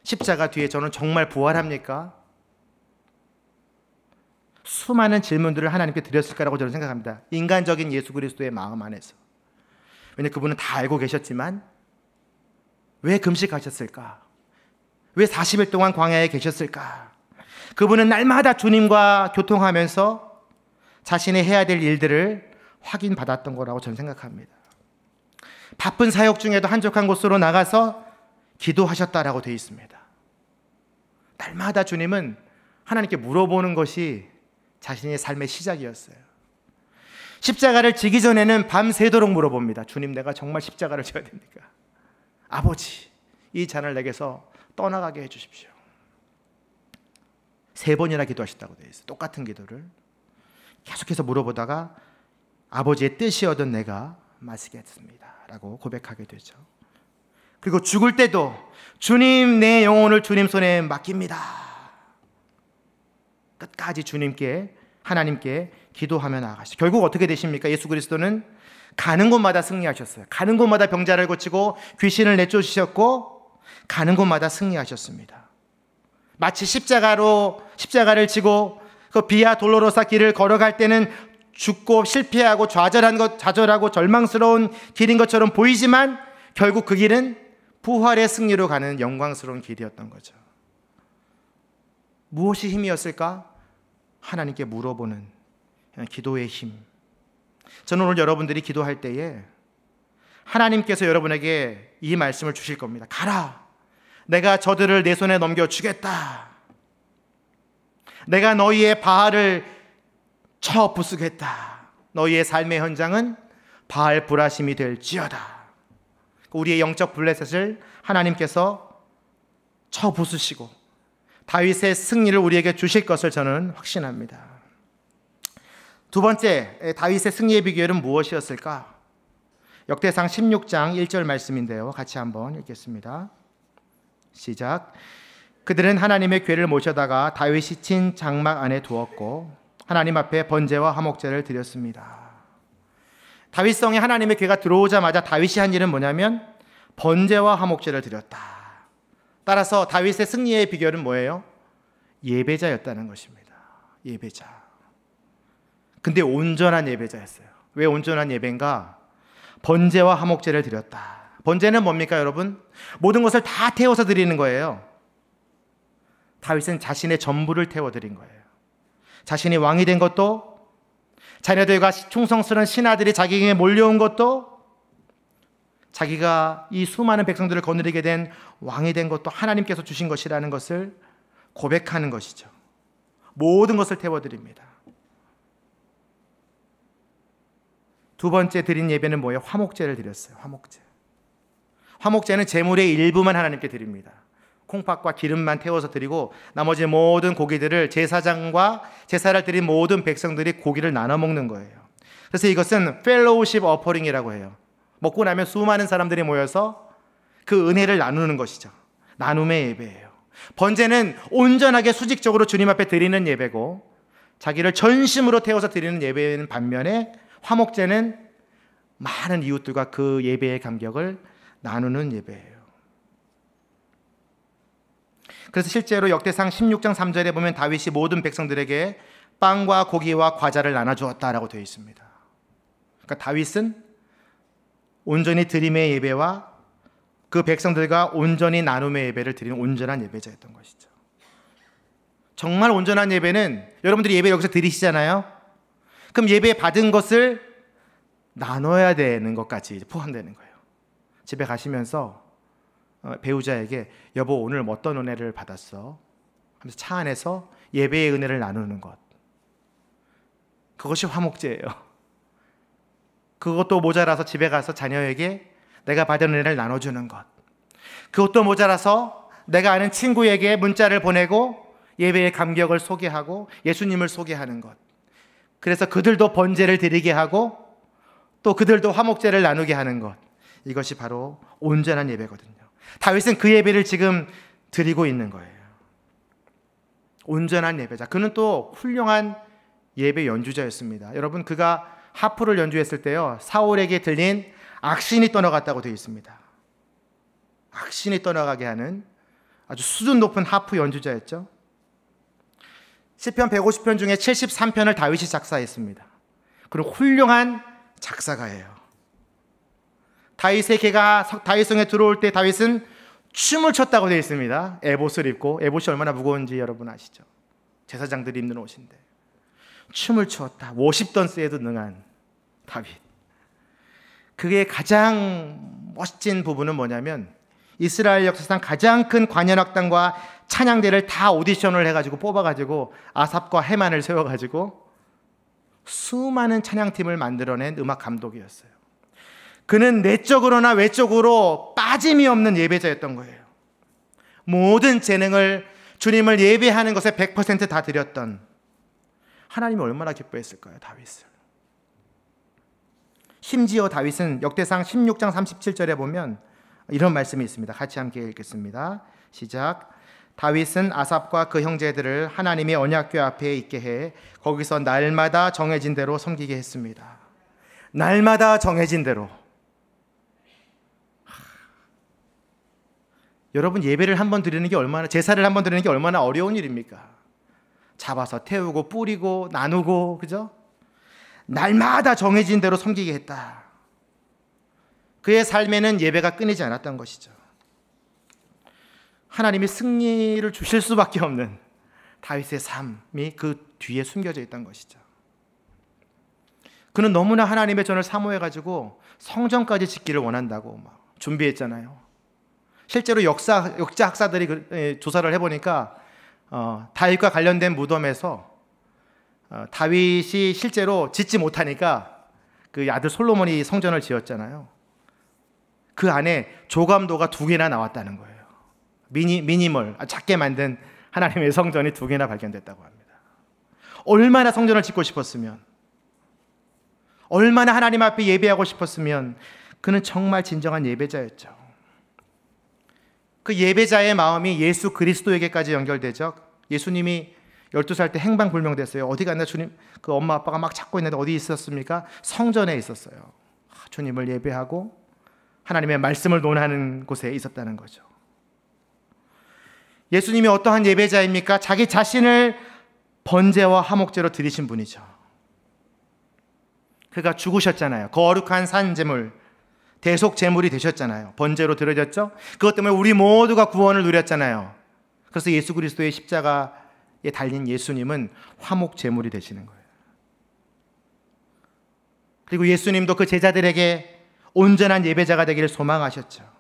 십자가 뒤에 저는 정말 부활합니까? 수많은 질문들을 하나님께 드렸을 거라고 저는 생각합니다. 인간적인 예수 그리스도의 마음 안에서. 왜냐하면 그분은 다 알고 계셨지만 왜 금식하셨을까? 왜 40일 동안 광야에 계셨을까? 그분은 날마다 주님과 교통하면서 자신이 해야 될 일들을 확인받았던 거라고 저는 생각합니다. 바쁜 사역 중에도 한적한 곳으로 나가서 기도하셨다라고 되어 있습니다. 날마다 주님은 하나님께 물어보는 것이 자신의 삶의 시작이었어요. 십자가를 지기 전에는 밤새도록 물어봅니다. 주님, 내가 정말 십자가를 져야 됩니까? 아버지, 이 잔을 내게서 떠나가게 해주십시오. 3번이나 기도하셨다고 되어 있어요. 똑같은 기도를 계속해서 물어보다가 아버지의 뜻이어든 내가 마시겠습니다 라고 고백하게 되죠. 그리고 죽을 때도 주님, 내 영혼을 주님 손에 맡깁니다. 끝까지 주님께, 하나님께 기도하며 나아가시죠. 결국 어떻게 되십니까? 예수 그리스도는 가는 곳마다 승리하셨어요. 가는 곳마다 병자를 고치고 귀신을 내쫓으셨고 가는 곳마다 승리하셨습니다. 마치 십자가를 지고 그 비아 돌로로사 길을 걸어갈 때는 죽고 실패하고 좌절하고 절망스러운 길인 것처럼 보이지만 결국 그 길은 부활의 승리로 가는 영광스러운 길이었던 거죠. 무엇이 힘이었을까? 하나님께 물어보는 기도의 힘. 저는 오늘 여러분들이 기도할 때에 하나님께서 여러분에게 이 말씀을 주실 겁니다. 가라! 내가 저들을 내 손에 넘겨주겠다. 내가 너희의 바알을 쳐 부수겠다. 너희의 삶의 현장은 바알 브라심이 될지어다. 우리의 영적 블레셋을 하나님께서 쳐 부수시고 다윗의 승리를 우리에게 주실 것을 저는 확신합니다. 두 번째, 다윗의 승리의 비결은 무엇이었을까? 역대상 16장 1절 말씀인데요. 같이 한번 읽겠습니다. 시작. 그들은 하나님의 궤를 모셔다가 다윗이 친 장막 안에 두었고 하나님 앞에 번제와 화목제를 드렸습니다. 다윗성에 하나님의 궤가 들어오자마자 다윗이 한 일은 뭐냐면 번제와 화목제를 드렸다. 따라서 다윗의 승리의 비결은 뭐예요? 예배자였다는 것입니다. 예배자. 근데 온전한 예배자였어요. 왜 온전한 예배인가? 번제와 화목제를 드렸다. 번제는 뭡니까, 여러분? 모든 것을 다 태워서 드리는 거예요. 다윗은 자신의 전부를 태워드린 거예요. 자신이 왕이 된 것도, 자녀들과 충성스러운 신하들이 자기에게 몰려온 것도, 자기가 이 수많은 백성들을 거느리게 된 왕이 된 것도 하나님께서 주신 것이라는 것을 고백하는 것이죠. 모든 것을 태워드립니다. 두 번째 드린 예배는 뭐예요? 화목제를 드렸어요. 화목제. 화목제는 제물의 일부만 하나님께 드립니다. 콩팥과 기름만 태워서 드리고 나머지 모든 고기들을 제사장과 제사를 드린 모든 백성들이 고기를 나눠 먹는 거예요. 그래서 이것은 펠로우십 어퍼링이라고 해요. 먹고 나면 수많은 사람들이 모여서 그 은혜를 나누는 것이죠. 나눔의 예배예요. 번제는 온전하게 수직적으로 주님 앞에 드리는 예배고, 자기를 전심으로 태워서 드리는 예배는 반면에, 화목제는 많은 이웃들과 그 예배의 감격을 나누는 예배예요. 그래서 실제로 역대상 16장 3절에 보면 다윗이 모든 백성들에게 빵과 고기와 과자를 나눠주었다라고 되어 있습니다. 그러니까 다윗은 온전히 드림의 예배와 그 백성들과 온전히 나눔의 예배를 드리는 온전한 예배자였던 것이죠. 정말 온전한 예배는, 여러분들이 예배 여기서 드리시잖아요. 그럼 예배 받은 것을 나눠야 되는 것까지 포함되는 거예요. 집에 가시면서 배우자에게 여보 오늘 어떤 은혜를 받았어? 하면서 차 안에서 예배의 은혜를 나누는 것, 그것이 화목제예요. 그것도 모자라서 집에 가서 자녀에게 내가 받은 은혜를 나눠주는 것, 그것도 모자라서 내가 아는 친구에게 문자를 보내고 예배의 감격을 소개하고 예수님을 소개하는 것, 그래서 그들도 번제를 드리게 하고 또 그들도 화목제를 나누게 하는 것, 이것이 바로 온전한 예배거든요. 다윗은 그 예배를 지금 드리고 있는 거예요. 온전한 예배자. 그는 또 훌륭한 예배 연주자였습니다. 여러분, 그가 하프를 연주했을 때요, 사울에게 들린 악신이 떠나갔다고 되어 있습니다. 악신이 떠나가게 하는 아주 수준 높은 하프 연주자였죠. 시편 150편 중에 73편을 다윗이 작사했습니다. 그리고 훌륭한 작사가예요. 다윗의 개가 다윗성에 들어올 때 다윗은 춤을 췄다고 되어 있습니다. 에봇을 입고, 에봇이 얼마나 무거운지 여러분 아시죠? 제사장들이 입는 옷인데 춤을 추었다. 워십 던스에도 능한 다윗. 그게 가장 멋진 부분은 뭐냐면, 이스라엘 역사상 가장 큰 관현악단과 찬양대를 다 오디션을 해가지고 뽑아가지고 아삽과 헤만을 세워가지고 수많은 찬양팀을 만들어낸 음악 감독이었어요. 그는 내적으로나 외적으로 빠짐이 없는 예배자였던 거예요. 모든 재능을 주님을 예배하는 것에 100% 다 드렸던, 하나님이 얼마나 기뻐했을까요, 다윗을. 심지어 다윗은 역대상 16장 37절에 보면 이런 말씀이 있습니다. 같이 함께 읽겠습니다. 시작. 다윗은 아삽과 그 형제들을 하나님의 언약궤 앞에 있게 해 거기서 날마다 정해진 대로 섬기게 했습니다. 날마다 정해진 대로. 여러분, 예배를 한번 드리는 게 얼마나, 제사를 한번 드리는 게 얼마나 어려운 일입니까? 잡아서 태우고 뿌리고 나누고, 그죠? 날마다 정해진 대로 섬기게 했다. 그의 삶에는 예배가 끊이지 않았던 것이죠. 하나님이 승리를 주실 수밖에 없는 다윗의 삶이 그 뒤에 숨겨져 있던 것이죠. 그는 너무나 하나님의 전을 사모해가지고 성전까지 짓기를 원한다고 막 준비했잖아요. 실제로 역사 학사들이 조사를 해보니까 다윗과 관련된 무덤에서 다윗이 실제로 짓지 못하니까 그 아들 솔로몬이 성전을 지었잖아요. 그 안에 조감도가 2개나 나왔다는 거예요. 미니멀, 작게 만든 하나님의 성전이 2개나 발견됐다고 합니다. 얼마나 성전을 짓고 싶었으면, 얼마나 하나님 앞에 예배하고 싶었으면, 그는 정말 진정한 예배자였죠. 그 예배자의 마음이 예수 그리스도에게까지 연결되죠. 예수님이 12살 때 행방불명됐어요. 어디 갔나 주님, 그 엄마 아빠가 막 찾고 있는데 어디 있었습니까? 성전에 있었어요. 주님을 예배하고 하나님의 말씀을 논하는 곳에 있었다는 거죠. 예수님이 어떠한 예배자입니까? 자기 자신을 번제와 화목제로 드리신 분이죠. 그가 죽으셨잖아요. 거룩한 산제물, 대속제물이 되셨잖아요. 번제로 드려졌죠. 그것 때문에 우리 모두가 구원을 누렸잖아요. 그래서 예수 그리스도의 십자가에 달린 예수님은 화목제물이 되시는 거예요. 그리고 예수님도 그 제자들에게 온전한 예배자가 되기를 소망하셨죠.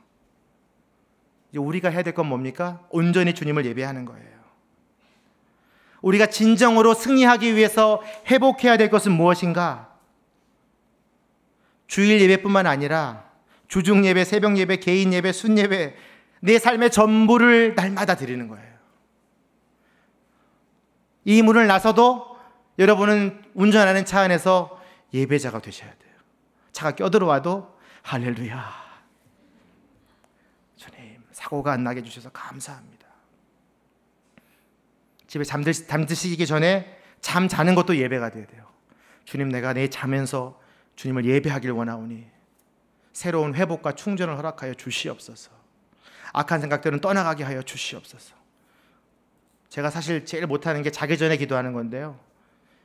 이제 우리가 해야 될 건 뭡니까? 온전히 주님을 예배하는 거예요. 우리가 진정으로 승리하기 위해서 회복해야 될 것은 무엇인가? 주일 예배뿐만 아니라 주중 예배, 새벽 예배, 개인 예배, 순 예배, 내 삶의 전부를 날마다 드리는 거예요. 이 문을 나서도 여러분은 운전하는 차 안에서 예배자가 되셔야 돼요. 차가 껴들어와도 할렐루야. 주님, 사고가 안 나게 해주셔서 감사합니다. 집에 잠드시기 전에 잠 자는 것도 예배가 돼야 돼요. 주님, 내가 내 자면서 주님을 예배하길 원하오니 새로운 회복과 충전을 허락하여 주시옵소서. 악한 생각들은 떠나가게 하여 주시옵소서. 제가 사실 제일 못하는 게 자기 전에 기도하는 건데요,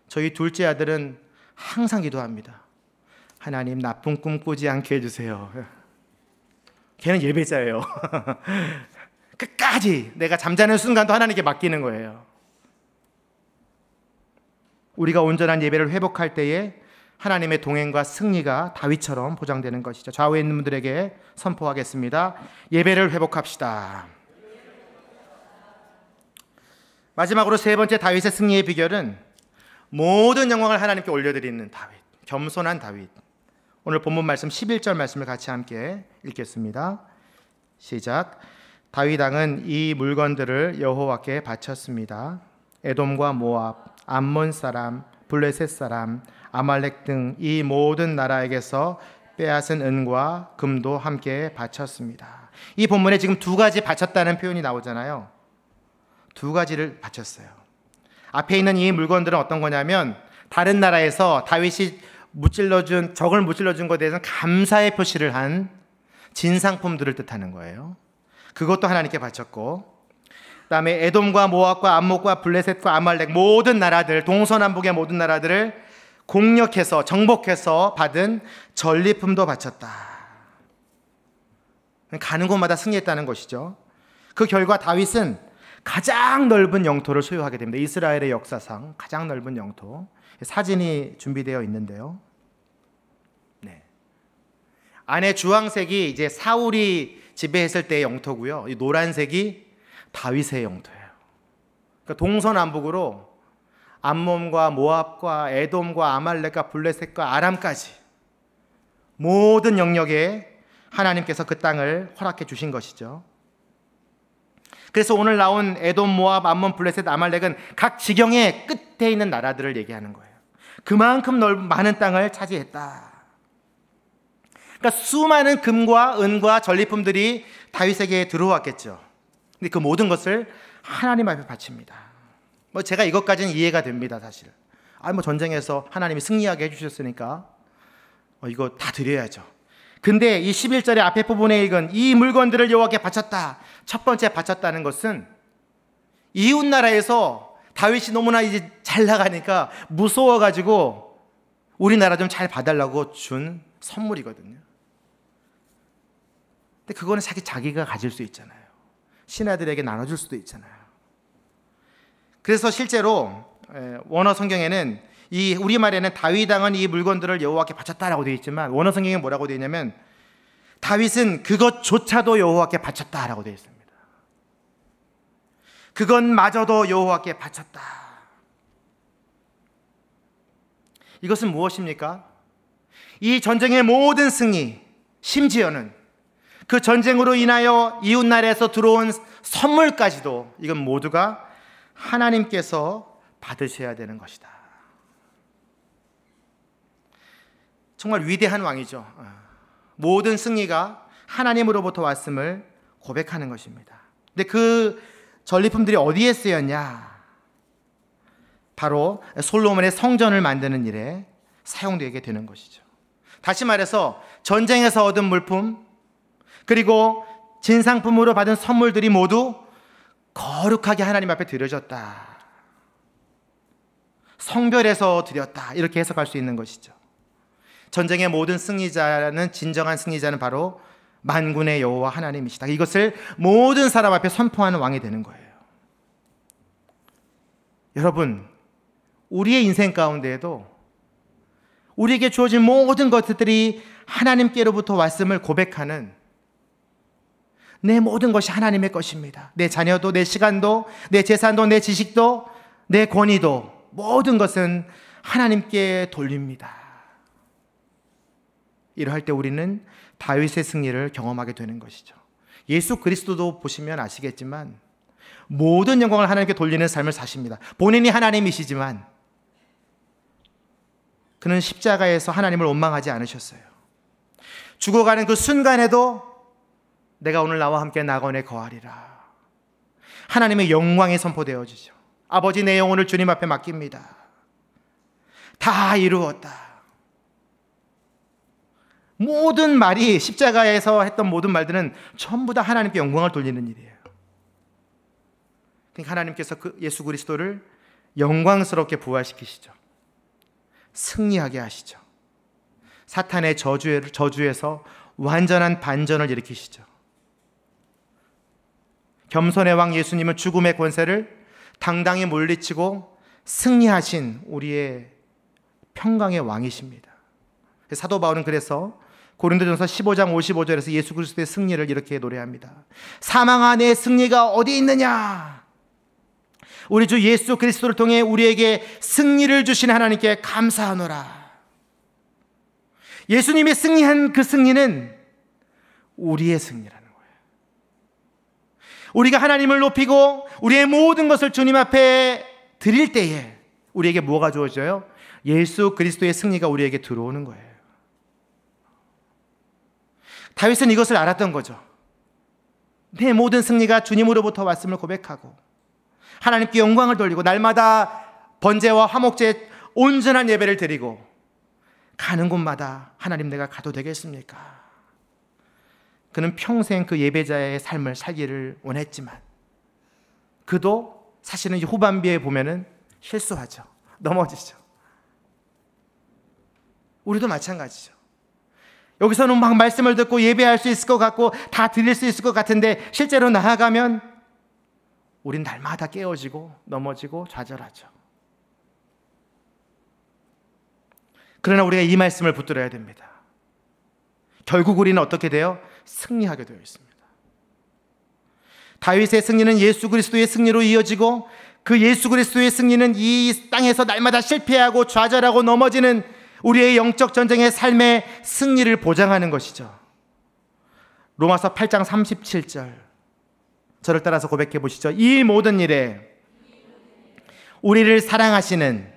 저희 둘째 아들은 항상 기도합니다. 하나님, 나쁜 꿈 꾸지 않게 해주세요. 걔는 예배자예요. 끝까지 내가 잠자는 순간도 하나님께 맡기는 거예요. 우리가 온전한 예배를 회복할 때에 하나님의 동행과 승리가 다윗처럼 보장되는 것이죠. 좌우에 있는 분들에게 선포하겠습니다. 예배를 회복합시다. 마지막으로 세 번째 다윗의 승리의 비결은 모든 영광을 하나님께 올려드리는 다윗, 겸손한 다윗. 오늘 본문 말씀 11절 말씀을 같이 함께 읽겠습니다. 시작. 다윗 왕은 이 물건들을 여호와께 바쳤습니다. 에돔과 모압, 암몬 사람, 블레셋 사람, 아말렉 등 이 모든 나라에게서 빼앗은 은과 금도 함께 바쳤습니다. 이 본문에 지금 두 가지 바쳤다는 표현이 나오잖아요. 두 가지를 바쳤어요. 앞에 있는 이 물건들은 어떤 거냐면 다른 나라에서 다윗이 적을 무찔러준 것에 대해서는 감사의 표시를 한 진상품들을 뜻하는 거예요. 그것도 하나님께 바쳤고, 그 다음에 에돔과 모압과 암몬과 블레셋과 아말렉 모든 나라들, 동서남북의 모든 나라들을 공격해서 정복해서 받은 전리품도 바쳤다. 가는 곳마다 승리했다는 것이죠. 그 결과 다윗은 가장 넓은 영토를 소유하게 됩니다. 이스라엘의 역사상 가장 넓은 영토. 사진이 준비되어 있는데요. 네. 안에 주황색이 이제 사울이 지배했을 때의 영토고요. 이 노란색이 다윗의 영토예요. 그러니까 동서남북으로 암몬과 모압과 에돔과 아말렉과 블레셋과 아람까지 모든 영역에 하나님께서 그 땅을 허락해 주신 것이죠. 그래서 오늘 나온 에돔, 모압, 암몬, 블레셋, 아말렉은 각 지경의 끝에 있는 나라들을 얘기하는 거예요. 그만큼 많은 땅을 차지했다. 그러니까 수많은 금과 은과 전리품들이 다윗에게 들어왔겠죠. 근데 그 모든 것을 하나님 앞에 바칩니다. 제가 이것까지는 이해가 됩니다, 사실. 전쟁에서 하나님이 승리하게 해주셨으니까 이거 다 드려야죠. 근데 이 11절의 앞에 부분에 읽은 이 물건들을 여호와께 바쳤다. 첫 번째 바쳤다는 것은 이웃 나라에서 다윗이 너무나 이제 잘 나가니까 무서워가지고 우리나라 좀 잘 봐달라고 준 선물이거든요. 근데 그거는 자기가 가질 수 있잖아요. 신하들에게 나눠줄 수도 있잖아요. 그래서 실제로 원어 성경에는 이 우리말에는 다윗 왕은 이 물건들을 여호와께 바쳤다라고 되어 있지만 원어 성경에 뭐라고 되어 있냐면 다윗은 그것조차도 여호와께 바쳤다라고 되어 있습니다. 그것마저도 여호와께 바쳤다. 이것은 무엇입니까? 이 전쟁의 모든 승리, 심지어는 그 전쟁으로 인하여 이웃 나라에서 들어온 선물까지도 이건 모두가 하나님께서 받으셔야 되는 것이다. 정말 위대한 왕이죠. 모든 승리가 하나님으로부터 왔음을 고백하는 것입니다. 근데 그 전리품들이 어디에 쓰였냐? 바로 솔로몬의 성전을 만드는 일에 사용되게 되는 것이죠. 다시 말해서 전쟁에서 얻은 물품 그리고 진상품으로 받은 선물들이 모두 거룩하게 하나님 앞에 드려졌다. 성별해서 드렸다. 이렇게 해석할 수 있는 것이죠. 전쟁의 모든 승리자는 진정한 승리자는 바로 만군의 여호와 하나님이시다. 이것을 모든 사람 앞에 선포하는 왕이 되는 거예요. 여러분, 우리의 인생 가운데에도 우리에게 주어진 모든 것들이 하나님께로부터 왔음을 고백하는 내 모든 것이 하나님의 것입니다. 내 자녀도, 내 시간도, 내 재산도, 내 지식도, 내 권위도 모든 것은 하나님께 돌립니다. 이러할 때 우리는 다윗의 승리를 경험하게 되는 것이죠. 예수 그리스도도 보시면 아시겠지만 모든 영광을 하나님께 돌리는 삶을 사십니다. 본인이 하나님이시지만 그는 십자가에서 하나님을 원망하지 않으셨어요. 죽어가는 그 순간에도 내가 오늘 나와 함께 낙원에 거하리라. 하나님의 영광이 선포되어지죠. 아버지, 내 영혼을 주님 앞에 맡깁니다. 다 이루었다. 모든 말이, 십자가에서 했던 모든 말들은 전부 다 하나님께 영광을 돌리는 일이에요. 그러니까 하나님께서 그 예수 그리스도를 영광스럽게 부활시키시죠. 승리하게 하시죠. 사탄의 저주에서 완전한 반전을 일으키시죠. 겸손의 왕 예수님은 죽음의 권세를 당당히 물리치고 승리하신 우리의 평강의 왕이십니다. 사도 바울은 그래서 고린도전서 15장 55절에서 예수 그리스도의 승리를 이렇게 노래합니다. 사망아, 내 승리가 어디 있느냐? 우리 주 예수 그리스도를 통해 우리에게 승리를 주신 하나님께 감사하노라. 예수님이 승리한 그 승리는 우리의 승리라는 거예요. 우리가 하나님을 높이고 우리의 모든 것을 주님 앞에 드릴 때에 우리에게 뭐가 주어져요? 예수 그리스도의 승리가 우리에게 들어오는 거예요. 다윗은 이것을 알았던 거죠. 내 모든 승리가 주님으로부터 왔음을 고백하고 하나님께 영광을 돌리고 날마다 번제와 화목제 온전한 예배를 드리고 가는 곳마다 하나님, 내가 가도 되겠습니까? 그는 평생 그 예배자의 삶을 살기를 원했지만 그도 사실은 후반기에 보면은 실수하죠. 넘어지죠. 우리도 마찬가지죠. 여기서는 막 말씀을 듣고 예배할 수 있을 것 같고 다 드릴 수 있을 것 같은데 실제로 나아가면 우린 날마다 깨어지고 넘어지고 좌절하죠. 그러나 우리가 이 말씀을 붙들어야 됩니다. 결국 우리는 어떻게 돼요? 승리하게 되어 있습니다. 다윗의 승리는 예수 그리스도의 승리로 이어지고 그 예수 그리스도의 승리는 이 땅에서 날마다 실패하고 좌절하고 넘어지는 우리의 영적 전쟁의 삶의 승리를 보장하는 것이죠. 로마서 8장 37절, 저를 따라서 고백해 보시죠. 이 모든 일에 우리를 사랑하시는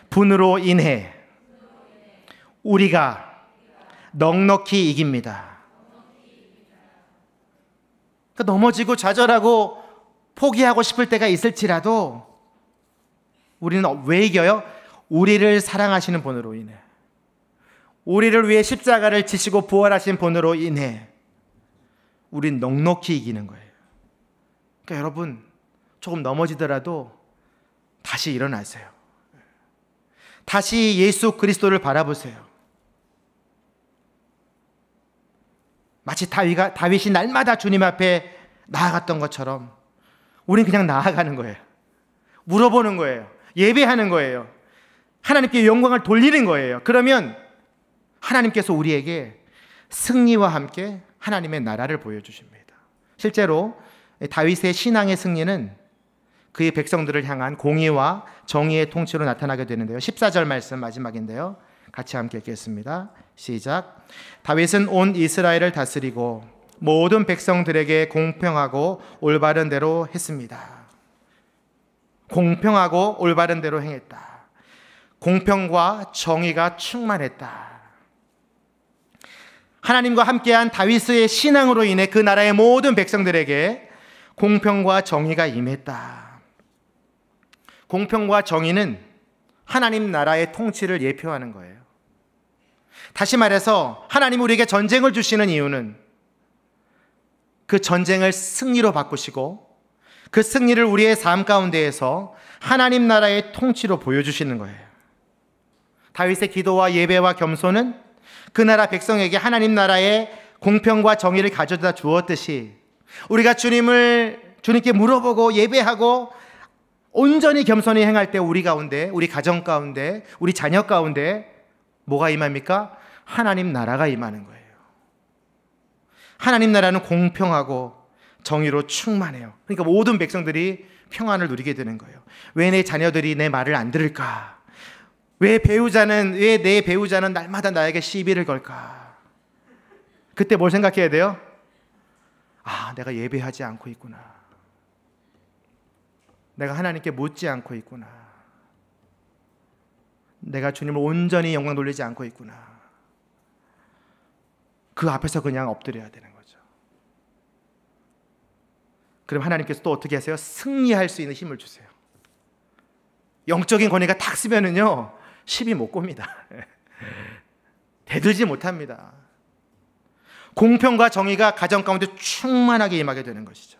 분으로 인해 우리가 넉넉히 이깁니다. 그러니까 넘어지고 좌절하고 포기하고 싶을 때가 있을지라도 우리는 왜 이겨요? 우리를 사랑하시는 분으로 인해, 우리를 위해 십자가를 지시고 부활하신 분으로 인해 우린 넉넉히 이기는 거예요. 그러니까 여러분, 조금 넘어지더라도 다시 일어나세요. 다시 예수 그리스도를 바라보세요. 마치 다윗이 날마다 주님 앞에 나아갔던 것처럼 우린 그냥 나아가는 거예요. 물어보는 거예요. 예배하는 거예요. 하나님께 영광을 돌리는 거예요. 그러면 하나님께서 우리에게 승리와 함께 하나님의 나라를 보여주십니다. 실제로 다윗의 신앙의 승리는 그의 백성들을 향한 공의와 정의의 통치로 나타나게 되는데요. 14절 말씀 마지막인데요. 같이 함께 읽겠습니다. 시작. 다윗은 온 이스라엘을 다스리고 모든 백성들에게 공평하고 올바른 대로 했습니다. 공평하고 올바른 대로 행했다. 공평과 정의가 충만했다. 하나님과 함께한 다윗의 신앙으로 인해 그 나라의 모든 백성들에게 공평과 정의가 임했다. 공평과 정의는 하나님 나라의 통치를 예표하는 거예요. 다시 말해서 하나님 우리에게 전쟁을 주시는 이유는 그 전쟁을 승리로 바꾸시고 그 승리를 우리의 삶 가운데에서 하나님 나라의 통치로 보여주시는 거예요. 다윗의 기도와 예배와 겸손은 그 나라 백성에게 하나님 나라의 공평과 정의를 가져다 주었듯이 우리가 주님께 물어보고 예배하고 온전히 겸손히 행할 때 우리 가운데, 우리 가정 가운데, 우리 자녀 가운데 뭐가 임합니까? 하나님 나라가 임하는 거예요. 하나님 나라는 공평하고 정의로 충만해요. 그러니까 모든 백성들이 평안을 누리게 되는 거예요. 왜 내 자녀들이 내 말을 안 들을까? 왜 내 배우자는 날마다 나에게 시비를 걸까? 그때 뭘 생각해야 돼요? 아, 내가 예배하지 않고 있구나. 내가 하나님께 묻지 않고 있구나. 내가 주님을 온전히 영광 돌리지 않고 있구나. 그 앞에서 그냥 엎드려야 되는 거죠. 그럼 하나님께서 또 어떻게 하세요? 승리할 수 있는 힘을 주세요. 영적인 권위가 탁 쓰면은요, 시비 못 겁니다. 대들지 못합니다. 공평과 정의가 가정 가운데 충만하게 임하게 되는 것이죠.